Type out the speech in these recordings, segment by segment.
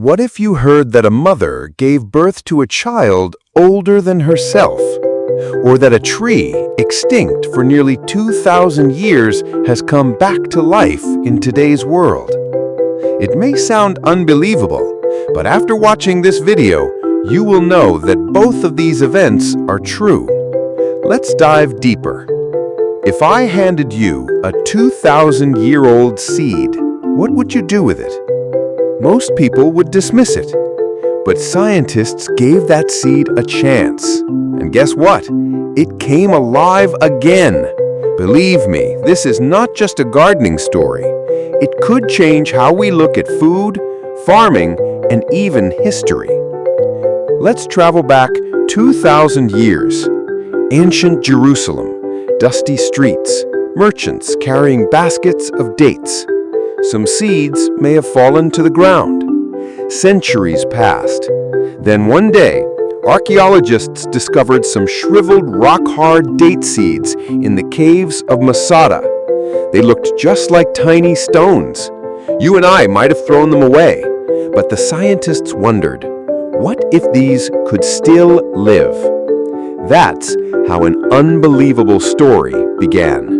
What if you heard that a mother gave birth to a child older than herself? Or that a tree, extinct for nearly 2,000 years, has come back to life in today's world? It may sound unbelievable, but after watching this video, you will know that both of these events are true. Let's dive deeper. If I handed you a 2,000-year-old seed, what would you do with it? Most people would dismiss it. But scientists gave that seed a chance. And guess what? It came alive again. Believe me, this is not just a gardening story. It could change how we look at food, farming, and even history. Let's travel back 2,000 years. Ancient Jerusalem, dusty streets, merchants carrying baskets of dates. Some seeds may have fallen to the ground. Centuries passed. Then one day, archaeologists discovered some shriveled rock-hard date seeds in the caves of Masada. They looked just like tiny stones. You and I might have thrown them away, but the scientists wondered, what if these could still live? That's how an unbelievable story began.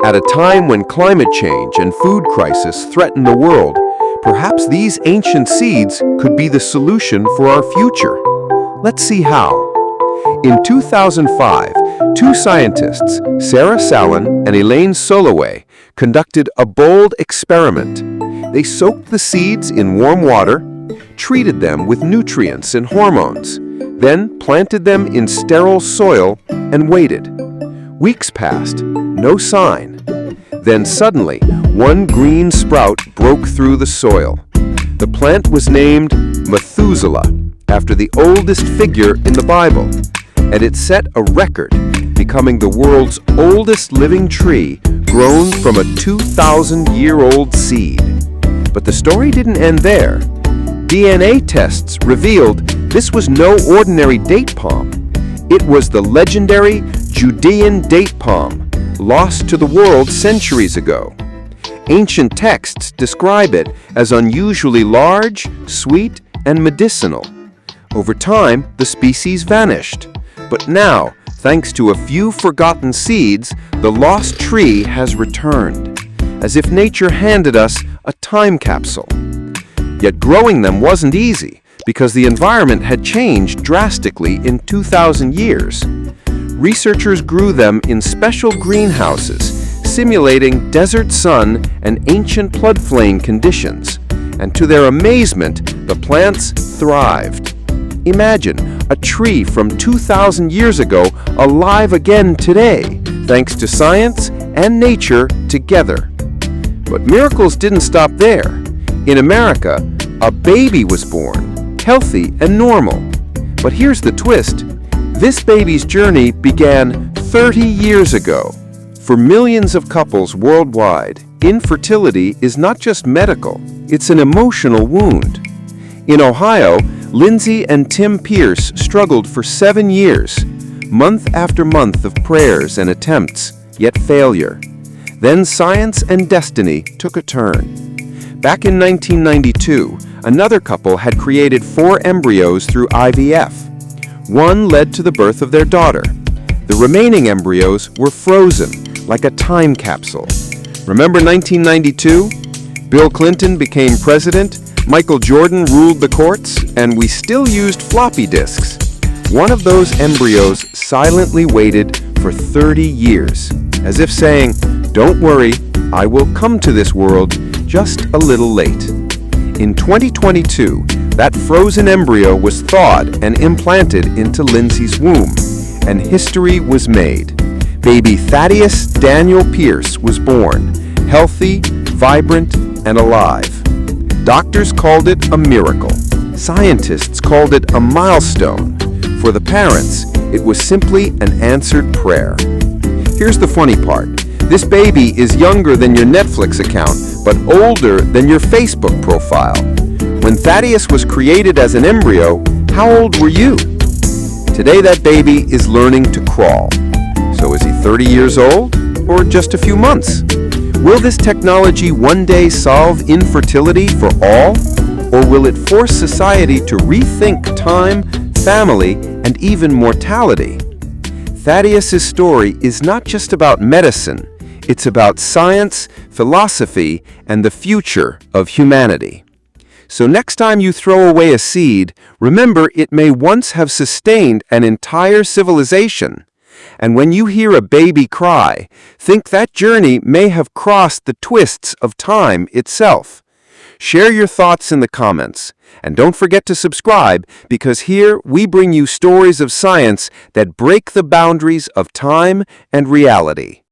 At a time when climate change and food crisis threaten the world, perhaps these ancient seeds could be the solution for our future. Let's see how. In 2005, two scientists, Sarah Salin and Elaine Soloway, conducted a bold experiment. They soaked the seeds in warm water, treated them with nutrients and hormones, then planted them in sterile soil and waited. Weeks passed, no sign. Then suddenly, one green sprout broke through the soil. The plant was named Methuselah, after the oldest figure in the Bible, and it set a record, becoming the world's oldest living tree grown from a 2,000-year-old seed. But the story didn't end there. DNA tests revealed this was no ordinary date palm. It was the legendary Judean date palm, lost to the world centuries ago. Ancient texts describe it as unusually large, sweet, and medicinal. Over time, the species vanished. But now, thanks to a few forgotten seeds, the lost tree has returned, as if nature handed us a time capsule. Yet growing them wasn't easy, because the environment had changed drastically in 2,000 years. Researchers grew them in special greenhouses, simulating desert sun and ancient floodplain conditions. And to their amazement, the plants thrived. Imagine a tree from 2,000 years ago alive again today, thanks to science and nature together. But miracles didn't stop there. In America, a baby was born, healthy and normal. But here's the twist. This baby's journey began 30 years ago. For millions of couples worldwide, infertility is not just medical, it's an emotional wound. In Ohio, Lindsay and Tim Pierce struggled for 7 years, month after month of prayers and attempts, yet failure. Then science and destiny took a turn. Back in 1992, another couple had created 4 embryos through IVF. One led to the birth of their daughter. The remaining embryos were frozen, like a time capsule. Remember 1992? Bill Clinton became president, Michael Jordan ruled the courts, and we still used floppy disks. One of those embryos silently waited for 30 years, as if saying, "Don't worry, I will come to this world just a little late." In 2022, that frozen embryo was thawed and implanted into Lindsay's womb, and history was made. Baby Thaddeus Daniel Pierce was born, healthy, vibrant, and alive. Doctors called it a miracle. Scientists called it a milestone. For the parents, it was simply an answered prayer. Here's the funny part. This baby is younger than your Netflix account, but older than your Facebook profile. When Thaddeus was created as an embryo, how old were you? Today that baby is learning to crawl. So is he 30 years old or just a few months? Will this technology one day solve infertility for all? Or will it force society to rethink time, family, and even mortality? Thaddeus' story is not just about medicine, it's about science, philosophy, and the future of humanity. So next time you throw away a seed, remember it may once have sustained an entire civilization. And when you hear a baby cry, think that journey may have crossed the twists of time itself. Share your thoughts in the comments, and don't forget to subscribe, because here we bring you stories of science that break the boundaries of time and reality.